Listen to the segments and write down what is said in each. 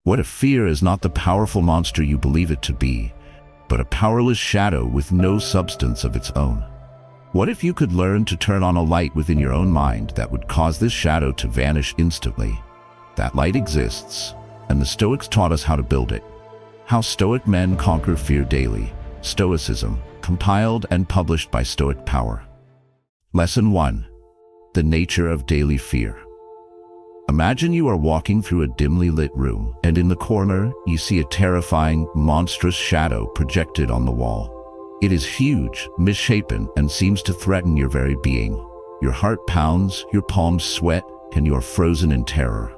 What if fear is not the powerful monster you believe it to be, but a powerless shadow with no substance of its own? What if you could learn to turn on a light within your own mind that would cause this shadow to vanish instantly? That light exists, and the Stoics taught us how to build it. How Stoic Men Conquer Fear Daily. Stoicism, compiled and published by Stoic Power. Lesson 1. The nature of daily fear. Imagine you are walking through a dimly lit room, and in the corner, you see a terrifying, monstrous shadow projected on the wall. It is huge, misshapen, and seems to threaten your very being. Your heart pounds, your palms sweat, and you are frozen in terror.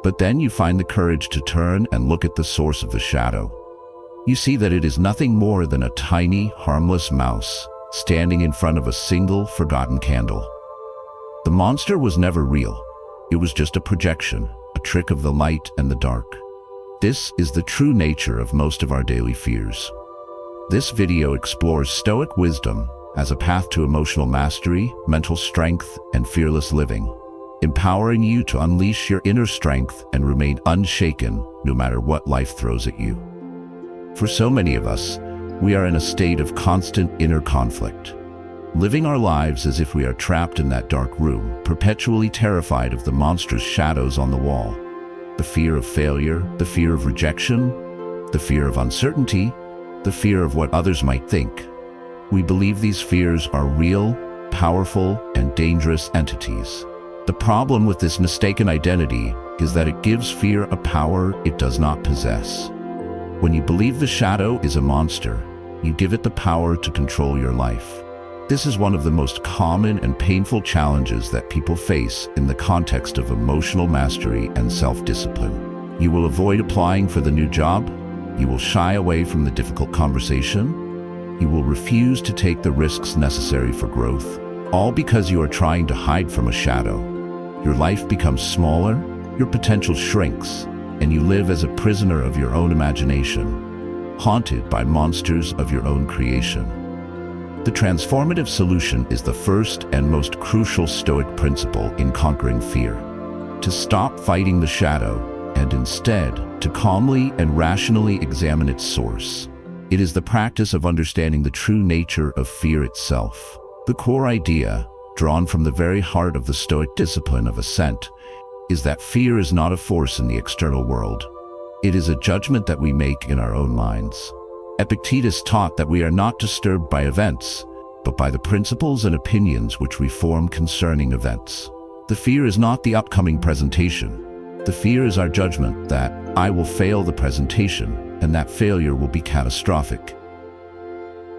But then you find the courage to turn and look at the source of the shadow. You see that it is nothing more than a tiny, harmless mouse standing in front of a single, forgotten candle. The monster was never real. It was just a projection, a trick of the light and the dark. This is the true nature of most of our daily fears. This video explores Stoic wisdom as a path to emotional mastery, mental strength, and fearless living, empowering you to unleash your inner strength and remain unshaken no matter what life throws at you. For so many of us, we are in a state of constant inner conflict, living our lives as if we are trapped in that dark room, perpetually terrified of the monstrous shadows on the wall. The fear of failure, the fear of rejection, the fear of uncertainty, the fear of what others might think. We believe these fears are real, powerful, and dangerous entities. The problem with this mistaken identity is that it gives fear a power it does not possess. When you believe the shadow is a monster, you give it the power to control your life. This is one of the most common and painful challenges that people face in the context of emotional mastery and self-discipline. You will avoid applying for the new job. You will shy away from the difficult conversation. You will refuse to take the risks necessary for growth, all because you are trying to hide from a shadow. Your life becomes smaller, your potential shrinks, and you live as a prisoner of your own imagination, haunted by monsters of your own creation. The transformative solution is the first and most crucial Stoic principle in conquering fear: to stop fighting the shadow and instead to calmly and rationally examine its source. It is the practice of understanding the true nature of fear itself. The core idea, drawn from the very heart of the Stoic discipline of assent, is that fear is not a force in the external world. It is a judgment that we make in our own minds. Epictetus taught that we are not disturbed by events, but by the principles and opinions which we form concerning events. The fear is not the upcoming presentation. The fear is our judgment that I will fail the presentation, and that failure will be catastrophic.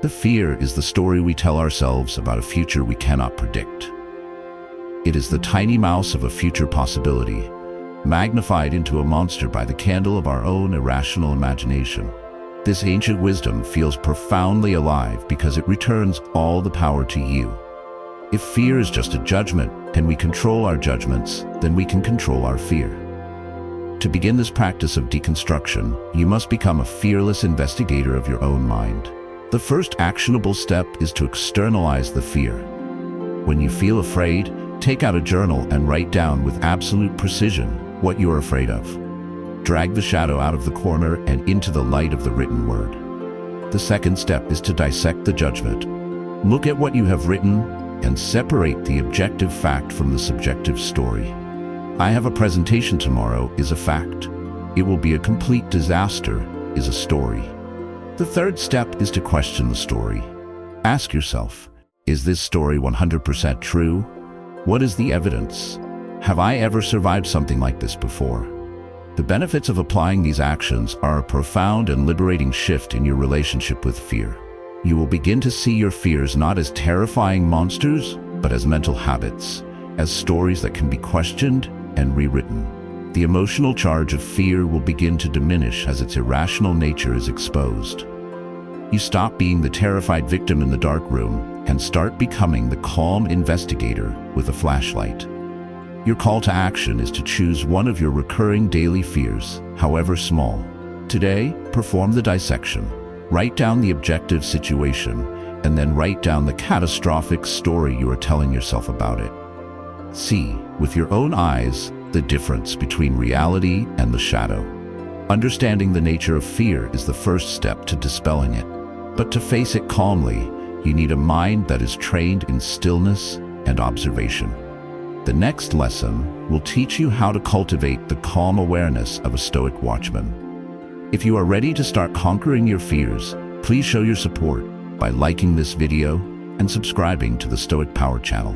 The fear is the story we tell ourselves about a future we cannot predict. It is the tiny mouse of a future possibility, magnified into a monster by the candle of our own irrational imagination. This ancient wisdom feels profoundly alive because it returns all the power to you. If fear is just a judgment and we control our judgments, then we can control our fear. To begin this practice of deconstruction, you must become a fearless investigator of your own mind. The first actionable step is to externalize the fear. When you feel afraid, take out a journal and write down with absolute precision what you are afraid of. Drag the shadow out of the corner and into the light of the written word. The second step is to dissect the judgment. Look at what you have written and separate the objective fact from the subjective story. I have a presentation tomorrow is a fact. It will be a complete disaster is a story. The third step is to question the story. Ask yourself, is this story 100% true? What is the evidence? Have I ever survived something like this before? The benefits of applying these actions are a profound and liberating shift in your relationship with fear. You will begin to see your fears not as terrifying monsters, but as mental habits, as stories that can be questioned and rewritten. The emotional charge of fear will begin to diminish as its irrational nature is exposed. You stop being the terrified victim in the dark room and start becoming the calm investigator with a flashlight. Your call to action is to choose one of your recurring daily fears, however small. Today, perform the dissection. Write down the objective situation, and then write down the catastrophic story you are telling yourself about it. See, with your own eyes, the difference between reality and the shadow. Understanding the nature of fear is the first step to dispelling it. But to face it calmly, you need a mind that is trained in stillness and observation. The next lesson will teach you how to cultivate the calm awareness of a Stoic watchman. If you are ready to start conquering your fears, please show your support by liking this video and subscribing to the Stoic Power channel.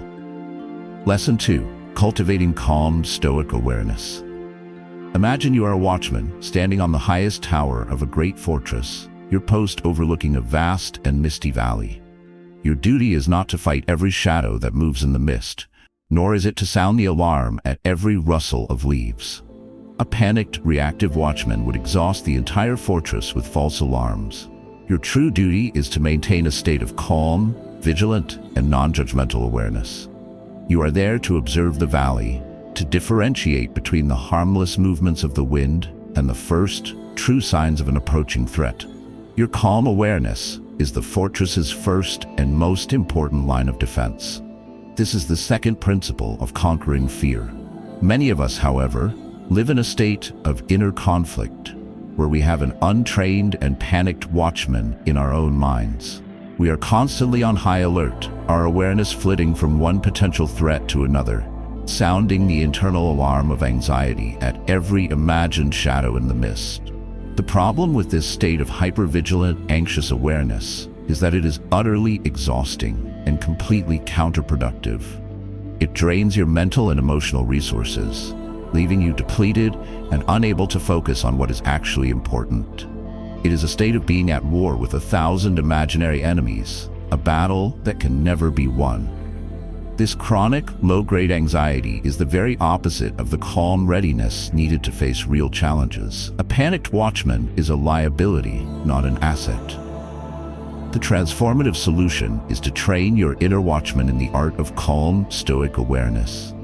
Lesson 2. Cultivating calm Stoic awareness. Imagine you are a watchman standing on the highest tower of a great fortress, your post overlooking a vast and misty valley. Your duty is not to fight every shadow that moves in the mist, nor is it to sound the alarm at every rustle of leaves. A panicked, reactive watchman would exhaust the entire fortress with false alarms. Your true duty is to maintain a state of calm, vigilant, and non-judgmental awareness. You are there to observe the valley, to differentiate between the harmless movements of the wind and the first, true signs of an approaching threat. Your calm awareness is the fortress's first and most important line of defense. This is the second principle of conquering fear. Many of us, however, live in a state of inner conflict, where we have an untrained and panicked watchman in our own minds. We are constantly on high alert, our awareness flitting from one potential threat to another, sounding the internal alarm of anxiety at every imagined shadow in the mist. The problem with this state of hypervigilant, anxious awareness is that it is utterly exhausting and completely counterproductive. It drains your mental and emotional resources, leaving you depleted and unable to focus on what is actually important. It is a state of being at war with 1,000 imaginary enemies, a battle that can never be won. This chronic, low-grade anxiety is the very opposite of the calm readiness needed to face real challenges. A panicked watchman is a liability, not an asset. The transformative solution is to train your inner watchman in the art of calm, Stoic awareness.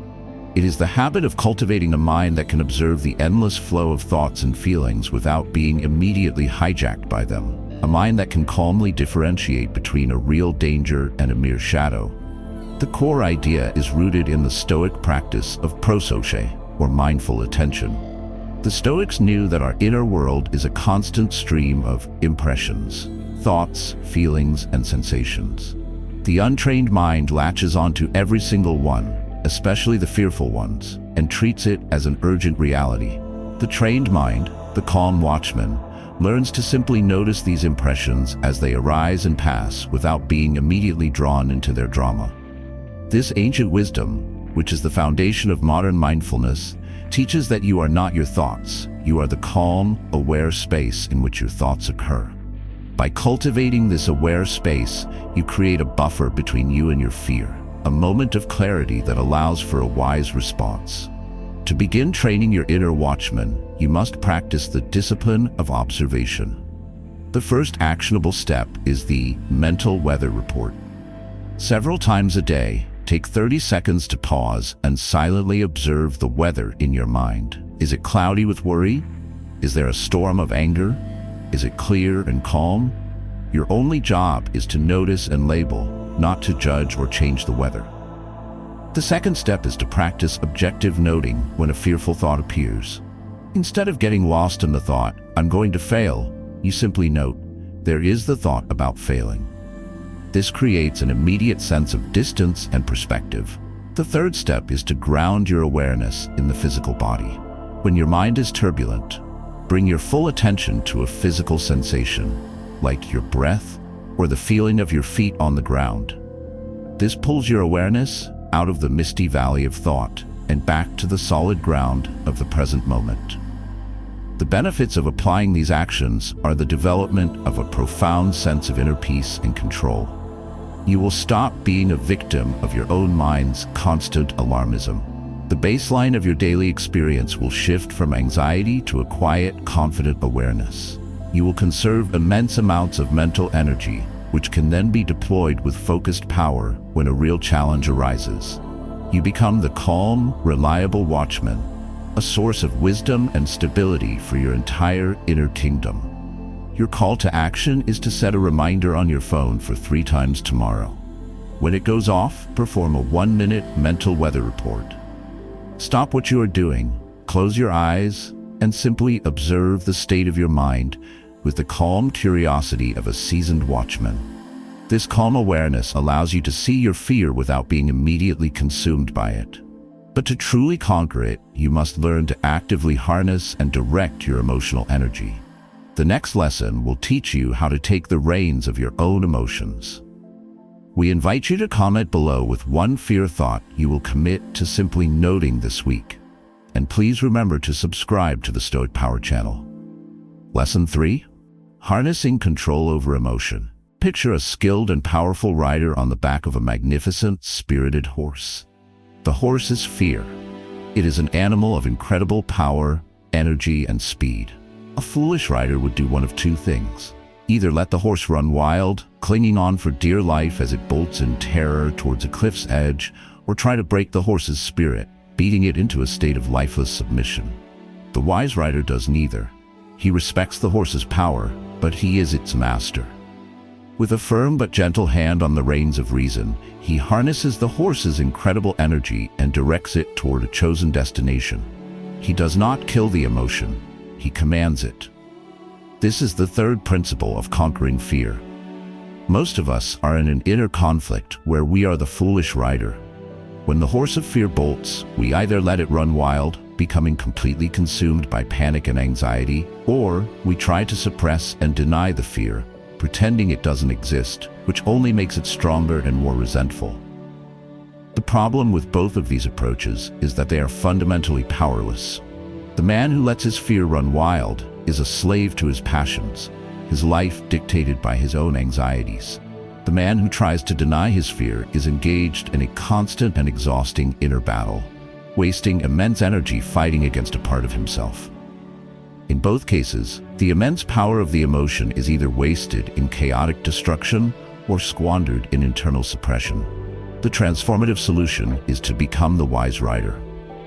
It is the habit of cultivating a mind that can observe the endless flow of thoughts and feelings without being immediately hijacked by them. A mind that can calmly differentiate between a real danger and a mere shadow. The core idea is rooted in the Stoic practice of prosoche, or mindful attention. The Stoics knew that our inner world is a constant stream of impressions, thoughts, feelings, and sensations. The untrained mind latches onto every single one, especially the fearful ones, and treats it as an urgent reality. The trained mind, the calm watchman, learns to simply notice these impressions as they arise and pass without being immediately drawn into their drama. This ancient wisdom, which is the foundation of modern mindfulness, teaches that you are not your thoughts. You are the calm, aware space in which your thoughts occur. By cultivating this aware space, you create a buffer between you and your fear, a moment of clarity that allows for a wise response. To begin training your inner watchman, you must practice the discipline of observation. The first actionable step is the mental weather report. Several times a day, take 30 seconds to pause and silently observe the weather in your mind. Is it cloudy with worry? Is there a storm of anger? Is it clear and calm? Your only job is to notice and label, not to judge or change the weather. The second step is to practice objective noting when a fearful thought appears. Instead of getting lost in the thought, "I'm going to fail," you simply note, "There is the thought about failing." This creates an immediate sense of distance and perspective. The third step is to ground your awareness in the physical body. When your mind is turbulent, bring your full attention to a physical sensation, like your breath or the feeling of your feet on the ground. This pulls your awareness out of the misty valley of thought and back to the solid ground of the present moment. The benefits of applying these actions are the development of a profound sense of inner peace and control. You will stop being a victim of your own mind's constant alarmism. The baseline of your daily experience will shift from anxiety to a quiet, confident awareness. You will conserve immense amounts of mental energy, which can then be deployed with focused power when a real challenge arises. You become the calm, reliable watchman, a source of wisdom and stability for your entire inner kingdom. Your call to action is to set a reminder on your phone for 3 times tomorrow. When it goes off, perform a 1-minute mental weather report. Stop what you are doing, close your eyes, and simply observe the state of your mind with the calm curiosity of a seasoned watchman. This calm awareness allows you to see your fear without being immediately consumed by it. But to truly conquer it, you must learn to actively harness and direct your emotional energy. The next lesson will teach you how to take the reins of your own emotions. We invite you to comment below with one fear thought you will commit to simply noting this week. And please remember to subscribe to the Stoic Power channel. Lesson 3. Harnessing control over emotion. Picture a skilled and powerful rider on the back of a magnificent, spirited horse. The horse is fear. It is an animal of incredible power, energy, and speed. A foolish rider would do one of two things. Either let the horse run wild, clinging on for dear life as it bolts in terror towards a cliff's edge, or try to break the horse's spirit, beating it into a state of lifeless submission. The wise rider does neither. He respects the horse's power, but he is its master. With a firm but gentle hand on the reins of reason, he harnesses the horse's incredible energy and directs it toward a chosen destination. He does not kill the emotion, he commands it. This is the third principle of conquering fear. Most of us are in an inner conflict where we are the foolish rider. When the horse of fear bolts, we either let it run wild, becoming completely consumed by panic and anxiety, or we try to suppress and deny the fear, pretending it doesn't exist, which only makes it stronger and more resentful. The problem with both of these approaches is that they are fundamentally powerless. The man who lets his fear run wild is a slave to his passions, his life dictated by his own anxieties. The man who tries to deny his fear is engaged in a constant and exhausting inner battle, wasting immense energy fighting against a part of himself. In both cases, the immense power of the emotion is either wasted in chaotic destruction or squandered in internal suppression. The transformative solution is to become the wise rider.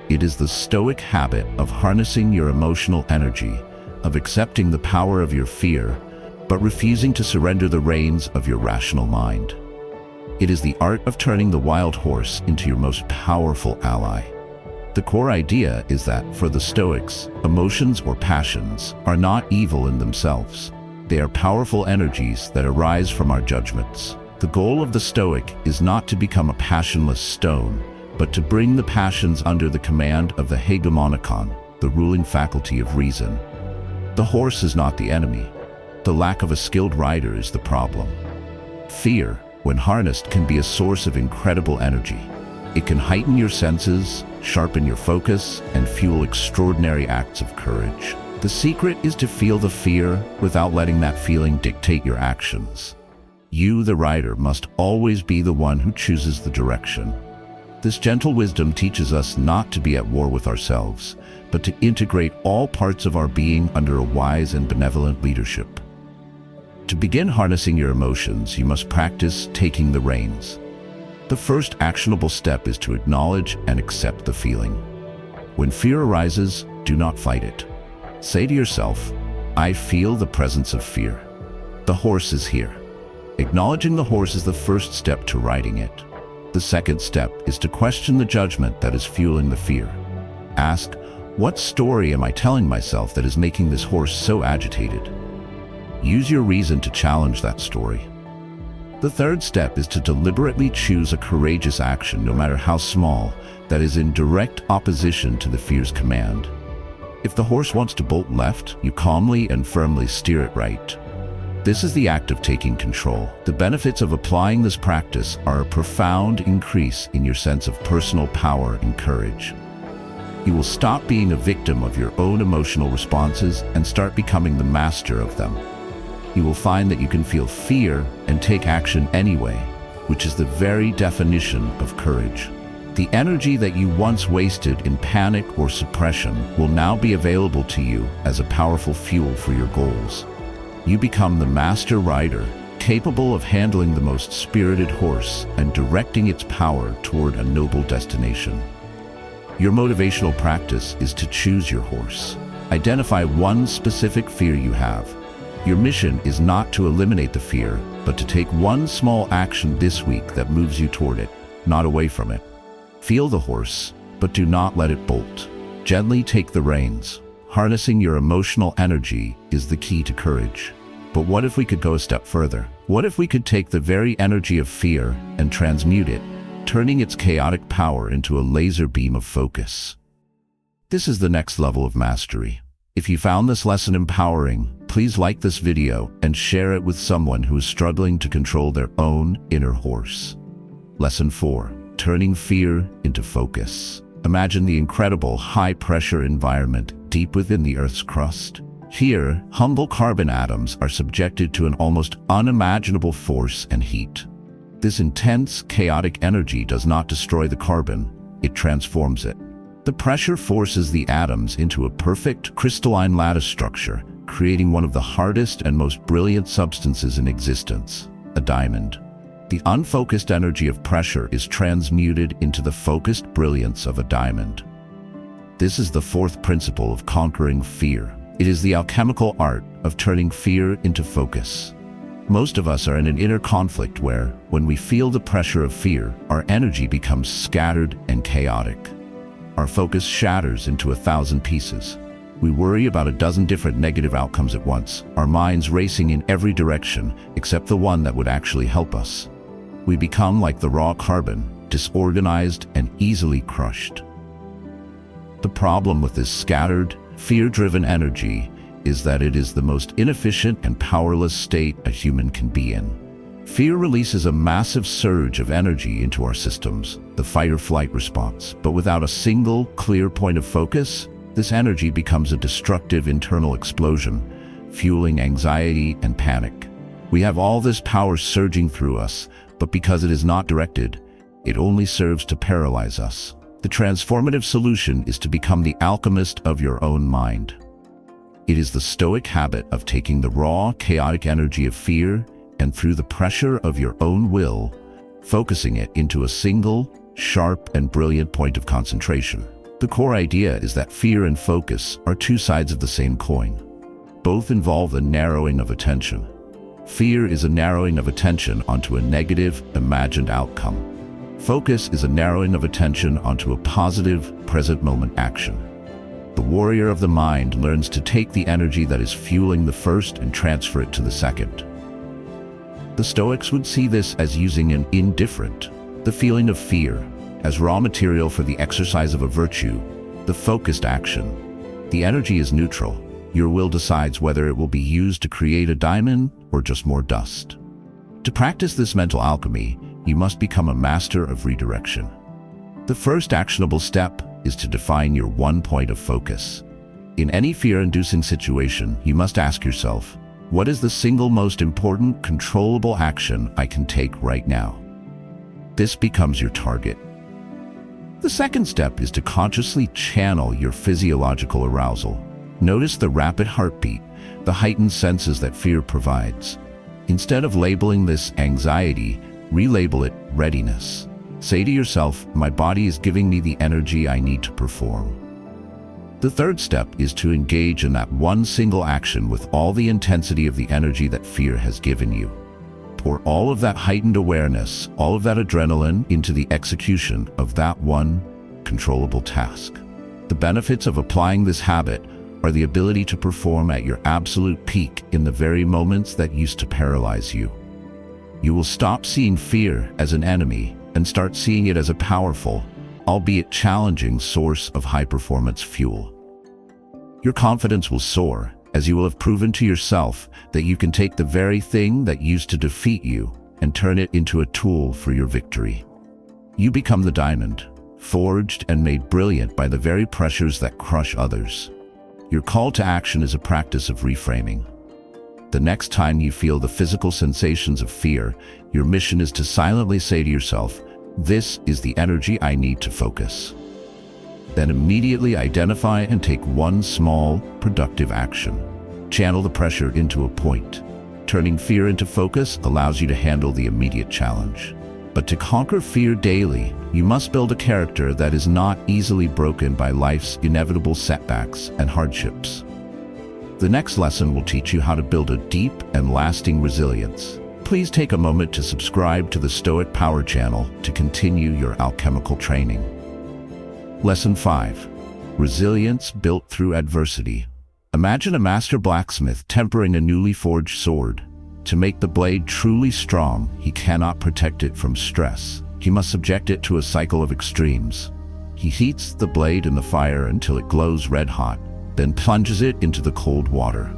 It is the Stoic habit of harnessing your emotional energy, of accepting the power of your fear, but refusing to surrender the reins of your rational mind. It is the art of turning the wild horse into your most powerful ally. The core idea is that, for the Stoics, emotions or passions are not evil in themselves. They are powerful energies that arise from our judgments. The goal of the Stoic is not to become a passionless stone, but to bring the passions under the command of the hegemonikon, the ruling faculty of reason. The horse is not the enemy. The lack of a skilled rider is the problem. Fear, when harnessed, can be a source of incredible energy. It can heighten your senses, sharpen your focus, and fuel extraordinary acts of courage. The secret is to feel the fear without letting that feeling dictate your actions. You, the rider, must always be the one who chooses the direction. This gentle wisdom teaches us not to be at war with ourselves, but to integrate all parts of our being under a wise and benevolent leadership. To begin harnessing your emotions, you must practice taking the reins. The first actionable step is to acknowledge and accept the feeling. When fear arises, do not fight it. Say to yourself, I feel the presence of fear. The horse is here. Acknowledging the horse is the first step to riding it. The second step is to question the judgment that is fueling the fear. Ask, what story am I telling myself that is making this horse so agitated? Use your reason to challenge that story. The third step is to deliberately choose a courageous action, no matter how small, that is in direct opposition to the fear's command. If the horse wants to bolt left, you calmly and firmly steer it right. This is the act of taking control. The benefits of applying this practice are a profound increase in your sense of personal power and courage. You will stop being a victim of your own emotional responses and start becoming the master of them. You will find that you can feel fear and take action anyway, which is the very definition of courage. The energy that you once wasted in panic or suppression will now be available to you as a powerful fuel for your goals. You become the master rider, capable of handling the most spirited horse and directing its power toward a noble destination. Your motivational practice is to choose your horse. Identify one specific fear you have. Your mission is not to eliminate the fear, but to take one small action this week that moves you toward it, not away from it. Feel the horse, but do not let it bolt. Gently take the reins. Harnessing your emotional energy is the key to courage. But what if we could go a step further? What if we could take the very energy of fear and transmute it, turning its chaotic power into a laser beam of focus? This is the next level of mastery. If you found this lesson empowering, please like this video and share it with someone who is struggling to control their own inner horse. Lesson 4. Turning fear into focus. Imagine the incredible high-pressure environment deep within the Earth's crust. Here, humble carbon atoms are subjected to an almost unimaginable force and heat. This intense, chaotic energy does not destroy the carbon, it transforms it. The pressure forces the atoms into a perfect crystalline lattice structure, creating one of the hardest and most brilliant substances in existence, a diamond. The unfocused energy of pressure is transmuted into the focused brilliance of a diamond. This is the fourth principle of conquering fear. It is the alchemical art of turning fear into focus. Most of us are in an inner conflict where, when we feel the pressure of fear, our energy becomes scattered and chaotic. Our focus shatters into 1,000 pieces. We worry about a dozen different negative outcomes at once, our minds racing in every direction except the one that would actually help us. We become like the raw carbon, disorganized and easily crushed. The problem with this scattered, fear-driven energy is that it is the most inefficient and powerless state a human can be in. Fear releases a massive surge of energy into our systems, the fight-or-flight response, but without a single, clear point of focus, this energy becomes a destructive internal explosion, fueling anxiety and panic. We have all this power surging through us, but because it is not directed, it only serves to paralyze us. The transformative solution is to become the alchemist of your own mind. It is the Stoic habit of taking the raw, chaotic energy of fear and through the pressure of your own will, focusing it into a single, sharp and brilliant point of concentration. The core idea is that fear and focus are two sides of the same coin. Both involve the narrowing of attention. Fear is a narrowing of attention onto a negative, imagined outcome. Focus is a narrowing of attention onto a positive, present-moment action. The warrior of the mind learns to take the energy that is fueling the first and transfer it to the second. The Stoics would see this as using an indifferent, the feeling of fear, as raw material for the exercise of a virtue, the focused action. The energy is neutral. Your will decides whether it will be used to create a diamond or just more dust. To practice this mental alchemy, you must become a master of redirection. The first actionable step is to define your one point of focus. In any fear-inducing situation, you must ask yourself, what is the single most important, controllable action I can take right now? This becomes your target. The second step is to consciously channel your physiological arousal. Notice the rapid heartbeat, the heightened senses that fear provides. Instead of labeling this anxiety, relabel it readiness. Say to yourself, my body is giving me the energy I need to perform. The third step is to engage in that one single action with all the intensity of the energy that fear has given you. Pour all of that heightened awareness, all of that adrenaline into the execution of that one controllable task. The benefits of applying this habit are the ability to perform at your absolute peak in the very moments that used to paralyze you. You will stop seeing fear as an enemy and start seeing it as a powerful, albeit challenging, source of high-performance fuel. Your confidence will soar as you will have proven to yourself that you can take the very thing that used to defeat you and turn it into a tool for your victory. You become the diamond, forged and made brilliant by the very pressures that crush others. Your call to action is a practice of reframing. The next time you feel the physical sensations of fear, your mission is to silently say to yourself, this is the energy I need to focus. Then immediately identify and take one small, productive action. Channel the pressure into a point. Turning fear into focus allows you to handle the immediate challenge. But to conquer fear daily, you must build a character that is not easily broken by life's inevitable setbacks and hardships. The next lesson will teach you how to build a deep and lasting resilience. Please take a moment to subscribe to the Stoic Power channel to continue your alchemical training. Lesson 5. Resilience built through adversity. Imagine a master blacksmith tempering a newly forged sword. To make the blade truly strong, he cannot protect it from stress. He must subject it to a cycle of extremes. He heats the blade in the fire until it glows red hot, then plunges it into the cold water.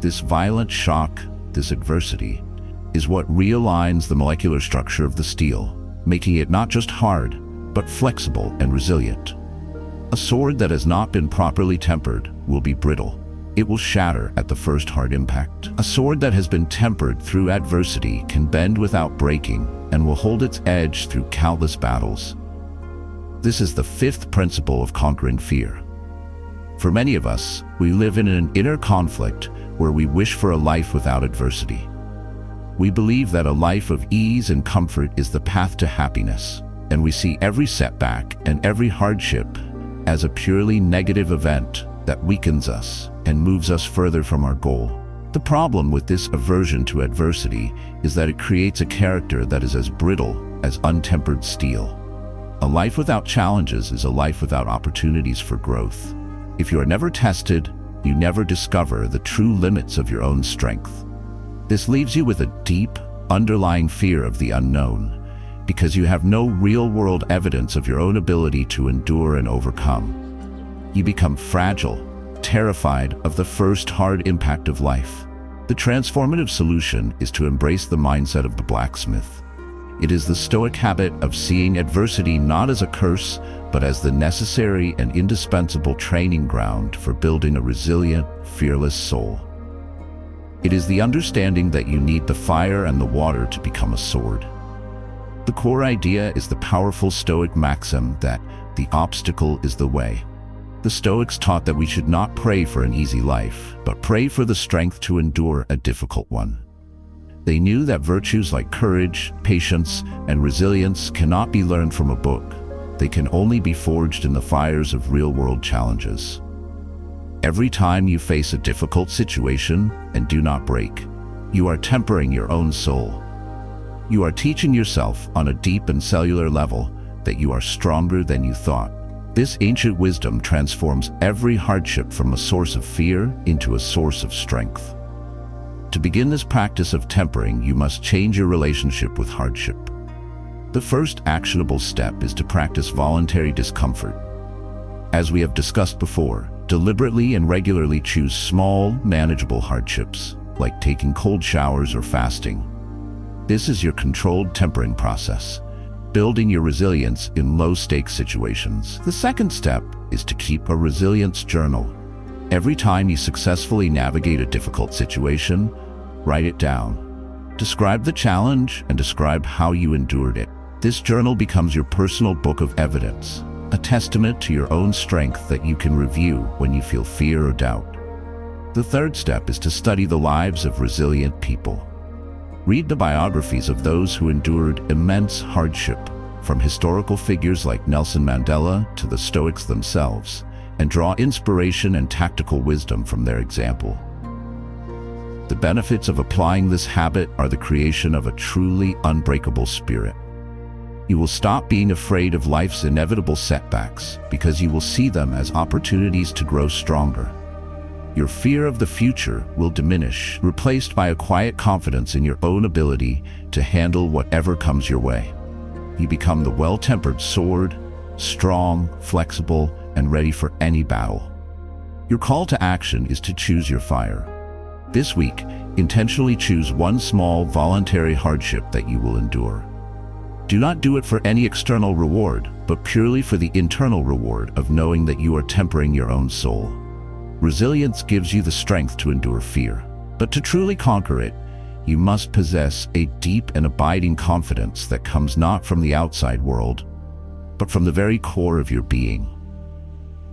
This violent shock, this adversity, is what realigns the molecular structure of the steel, making it not just hard, but flexible and resilient. A sword that has not been properly tempered will be brittle. It will shatter at the first hard impact. A sword that has been tempered through adversity can bend without breaking and will hold its edge through countless battles. This is the fifth principle of conquering fear. For many of us, we live in an inner conflict where we wish for a life without adversity. We believe that a life of ease and comfort is the path to happiness, and we see every setback and every hardship as a purely negative event that weakens us and moves us further from our goal. The problem with this aversion to adversity is that it creates a character that is as brittle as untempered steel. A life without challenges is a life without opportunities for growth. If you are never tested, you never discover the true limits of your own strength. This leaves you with a deep, underlying fear of the unknown, because you have no real-world evidence of your own ability to endure and overcome. You become fragile, terrified of the first hard impact of life. The transformative solution is to embrace the mindset of the blacksmith. It is the Stoic habit of seeing adversity not as a curse, but as the necessary and indispensable training ground for building a resilient, fearless soul. It is the understanding that you need the fire and the water to become a sword. The core idea is the powerful Stoic maxim that the obstacle is the way. The Stoics taught that we should not pray for an easy life, but pray for the strength to endure a difficult one. They knew that virtues like courage, patience, and resilience cannot be learned from a book. They can only be forged in the fires of real-world challenges. Every time you face a difficult situation and do not break, you are tempering your own soul. You are teaching yourself on a deep and cellular level that you are stronger than you thought. This ancient wisdom transforms every hardship from a source of fear into a source of strength. To begin this practice of tempering, you must change your relationship with hardship. The first actionable step is to practice voluntary discomfort. As we have discussed before, deliberately and regularly choose small, manageable hardships, like taking cold showers or fasting. This is your controlled tempering process, building your resilience in low-stakes situations. The second step is to keep a resilience journal. Every time you successfully navigate a difficult situation, write it down. Describe the challenge and describe how you endured it. This journal becomes your personal book of evidence, a testament to your own strength that you can review when you feel fear or doubt. The third step is to study the lives of resilient people. Read the biographies of those who endured immense hardship, from historical figures like Nelson Mandela to the Stoics themselves, and draw inspiration and tactical wisdom from their example. The benefits of applying this habit are the creation of a truly unbreakable spirit. You will stop being afraid of life's inevitable setbacks because you will see them as opportunities to grow stronger. Your fear of the future will diminish, replaced by a quiet confidence in your own ability to handle whatever comes your way. You become the well-tempered sword, strong, flexible, and ready for any battle. Your call to action is to choose your fire. This week, intentionally choose one small, voluntary hardship that you will endure. Do not do it for any external reward, but purely for the internal reward of knowing that you are tempering your own soul. Resilience gives you the strength to endure fear, but to truly conquer it, you must possess a deep and abiding confidence that comes not from the outside world, but from the very core of your being.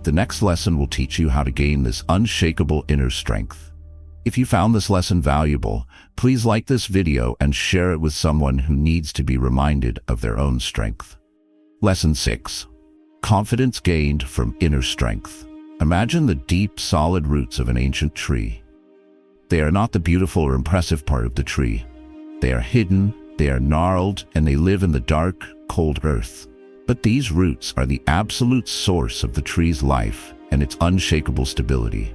The next lesson will teach you how to gain this unshakable inner strength. If you found this lesson valuable, please like this video and share it with someone who needs to be reminded of their own strength. Lesson 6. Confidence gained from inner strength. Imagine the deep, solid roots of an ancient tree. They are not the beautiful or impressive part of the tree. They are hidden, they are gnarled, and they live in the dark, cold earth. But these roots are the absolute source of the tree's life and its unshakable stability.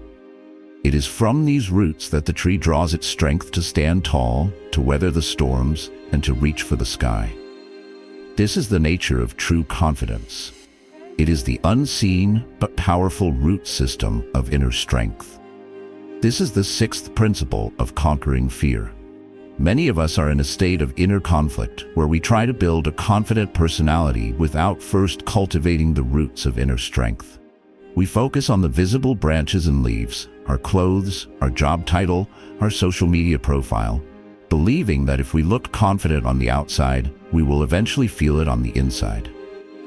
It is from these roots that the tree draws its strength to stand tall, to weather the storms, and to reach for the sky. This is the nature of true confidence. It is the unseen but powerful root system of inner strength. This is the sixth principle of conquering fear. Many of us are in a state of inner conflict where we try to build a confident personality without first cultivating the roots of inner strength. We focus on the visible branches and leaves, our clothes, our job title, our social media profile, believing that if we look confident on the outside, we will eventually feel it on the inside.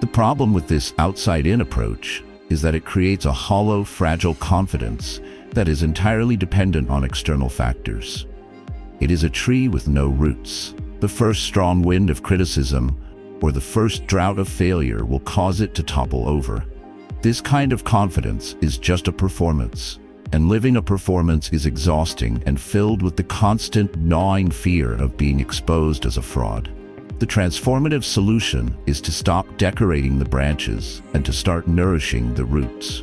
The problem with this outside-in approach is that it creates a hollow, fragile confidence that is entirely dependent on external factors. It is a tree with no roots. The first strong wind of criticism or the first drought of failure will cause it to topple over. This kind of confidence is just a performance, and living a performance is exhausting and filled with the constant gnawing fear of being exposed as a fraud. The transformative solution is to stop decorating the branches and to start nourishing the roots.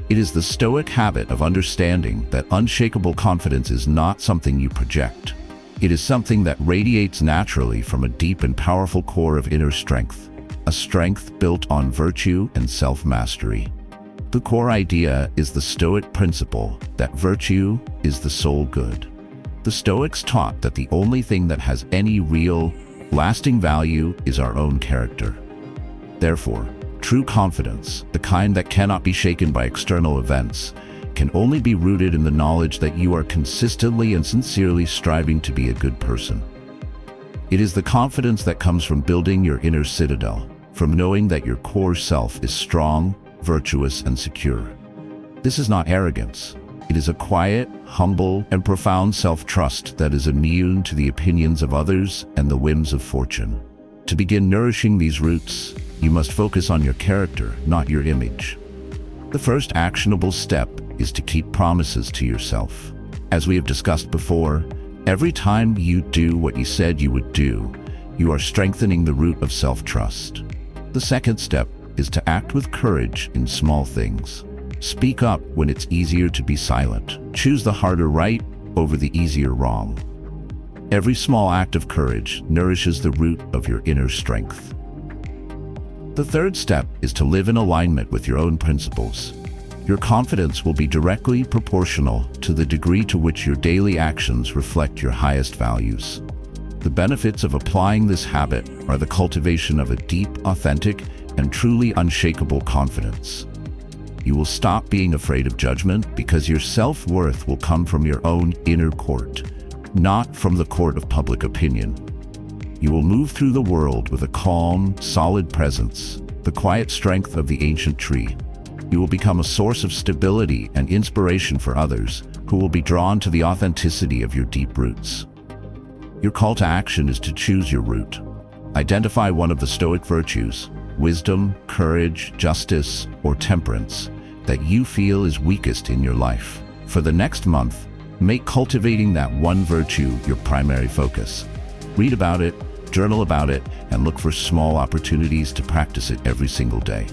It is the Stoic habit of understanding that unshakable confidence is not something you project. It is something that radiates naturally from a deep and powerful core of inner strength, a strength built on virtue and self-mastery. The core idea is the Stoic principle that virtue is the sole good. The Stoics taught that the only thing that has any real, lasting value is our own character. Therefore, true confidence, the kind that cannot be shaken by external events, can only be rooted in the knowledge that you are consistently and sincerely striving to be a good person. It is the confidence that comes from building your inner citadel, from knowing that your core self is strong, virtuous, and secure. This is not arrogance. It is a quiet, humble, and profound self-trust that is immune to the opinions of others and the whims of fortune. To begin nourishing these roots, you must focus on your character, not your image. The first actionable step is to keep promises to yourself. As we have discussed before, every time you do what you said you would do, you are strengthening the root of self-trust. The second step is to act with courage in small things. Speak up when it's easier to be silent. Choose the harder right over the easier wrong. Every small act of courage nourishes the root of your inner strength. The third step is to live in alignment with your own principles. Your confidence will be directly proportional to the degree to which your daily actions reflect your highest values. The benefits of applying this habit are the cultivation of a deep, authentic, and truly unshakable confidence. You will stop being afraid of judgment because your self-worth will come from your own inner court, not from the court of public opinion. You will move through the world with a calm, solid presence, the quiet strength of the ancient tree. You will become a source of stability and inspiration for others who will be drawn to the authenticity of your deep roots. Your call to action is to choose your root. Identify one of the Stoic virtues, wisdom, courage, justice, or temperance, that you feel is weakest in your life. For the next month, make cultivating that one virtue your primary focus. Read about it, journal about it, and look for small opportunities to practice it every single day.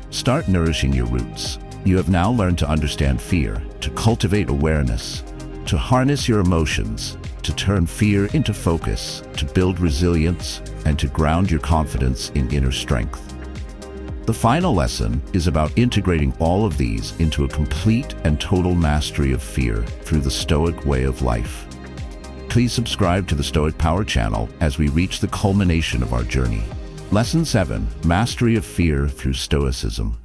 Start nourishing your roots. You have now learned to understand fear, to cultivate awareness, to harness your emotions, to turn fear into focus, to build resilience, and to ground your confidence in inner strength. The final lesson is about integrating all of these into a complete and total mastery of fear through the Stoic way of life. Please subscribe to the Stoic Power channel as we reach the culmination of our journey. Lesson 7. Mastery of Fear through Stoicism.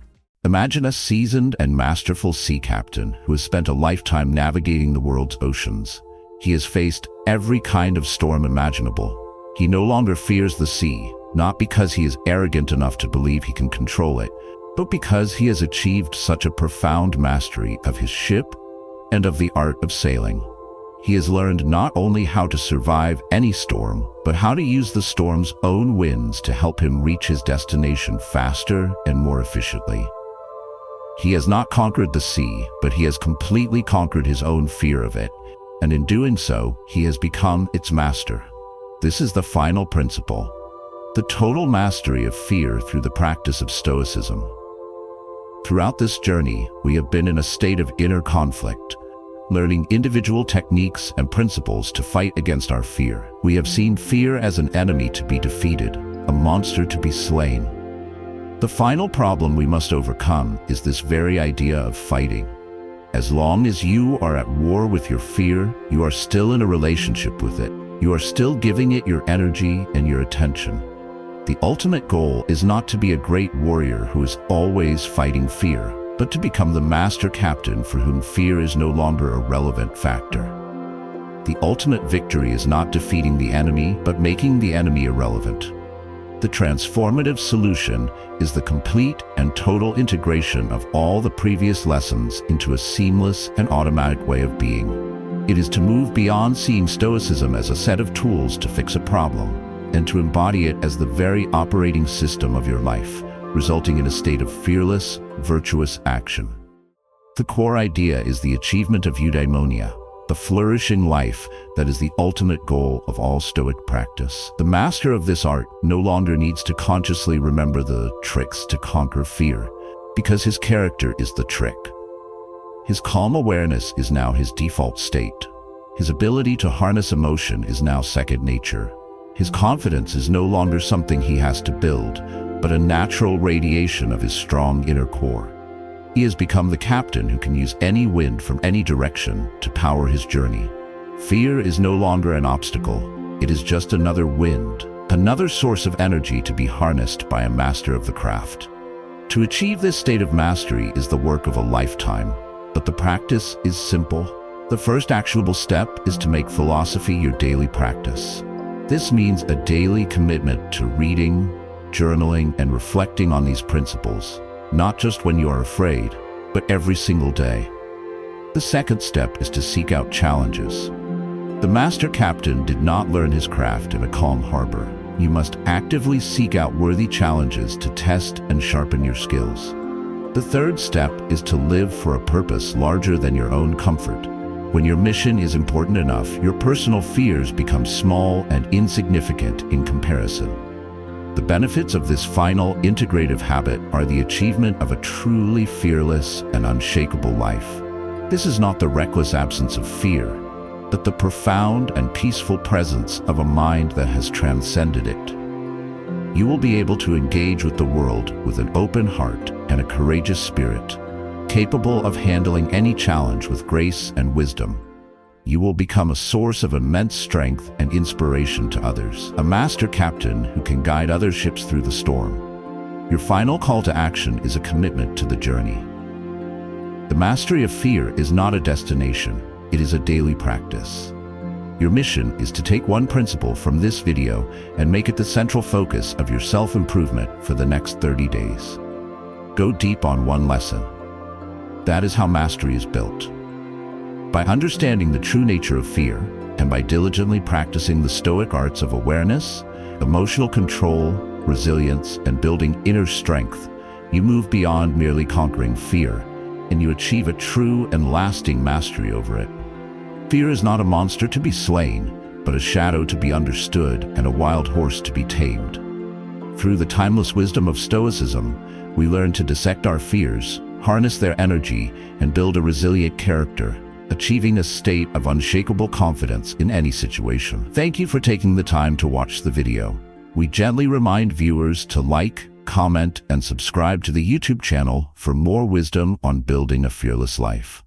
Imagine a seasoned and masterful sea captain who has spent a lifetime navigating the world's oceans. He has faced every kind of storm imaginable. He no longer fears the sea, not because he is arrogant enough to believe he can control it, but because he has achieved such a profound mastery of his ship and of the art of sailing. He has learned not only how to survive any storm, but how to use the storm's own winds to help him reach his destination faster and more efficiently. He has not conquered the sea, but he has completely conquered his own fear of it, and in doing so, he has become its master. This is the final principle, the total mastery of fear through the practice of Stoicism. Throughout this journey, we have been in a state of inner conflict, learning individual techniques and principles to fight against our fear. We have seen fear as an enemy to be defeated, a monster to be slain. The final problem we must overcome is this very idea of fighting. As long as you are at war with your fear, you are still in a relationship with it. You are still giving it your energy and your attention. The ultimate goal is not to be a great warrior who is always fighting fear, but to become the master captain for whom fear is no longer a relevant factor. The ultimate victory is not defeating the enemy, but making the enemy irrelevant. The transformative solution is the complete and total integration of all the previous lessons into a seamless and automatic way of being. It is to move beyond seeing Stoicism as a set of tools to fix a problem, and to embody it as the very operating system of your life, resulting in a state of fearless, virtuous action. The core idea is the achievement of eudaimonia, the flourishing life that is the ultimate goal of all Stoic practice. The master of this art no longer needs to consciously remember the tricks to conquer fear, because his character is the trick. His calm awareness is now his default state. His ability to harness emotion is now second nature. His confidence is no longer something he has to build, but a natural radiation of his strong inner core. He has become the captain who can use any wind from any direction to power his journey. Fear is no longer an obstacle. It is just another wind, another source of energy to be harnessed by a master of the craft. To achieve this state of mastery is the work of a lifetime, but the practice is simple. The first actionable step is to make philosophy your daily practice. This means a daily commitment to reading, journaling, and reflecting on these principles, not just when you are afraid, but every single day. The second step is to seek out challenges. The master captain did not learn his craft in a calm harbor. You must actively seek out worthy challenges to test and sharpen your skills. The third step is to live for a purpose larger than your own comfort. When your mission is important enough, your personal fears become small and insignificant in comparison. The benefits of this final integrative habit are the achievement of a truly fearless and unshakable life. This is not the reckless absence of fear, but the profound and peaceful presence of a mind that has transcended it. You will be able to engage with the world with an open heart and a courageous spirit, capable of handling any challenge with grace and wisdom. You will become a source of immense strength and inspiration to others, a master captain who can guide other ships through the storm. Your final call to action is a commitment to the journey. The mastery of fear is not a destination, it is a daily practice. Your mission is to take one principle from this video and make it the central focus of your self-improvement for the next 30 days. Go deep on one lesson. That is how mastery is built. By understanding the true nature of fear, and by diligently practicing the Stoic arts of awareness, emotional control, resilience, and building inner strength, you move beyond merely conquering fear, and you achieve a true and lasting mastery over it. Fear is not a monster to be slain, but a shadow to be understood and a wild horse to be tamed. Through the timeless wisdom of Stoicism, we learn to dissect our fears, harness their energy, and build a resilient character, achieving a state of unshakable confidence in any situation. Thank you for taking the time to watch the video. We gently remind viewers to like, comment, and subscribe to the YouTube channel for more wisdom on building a fearless life.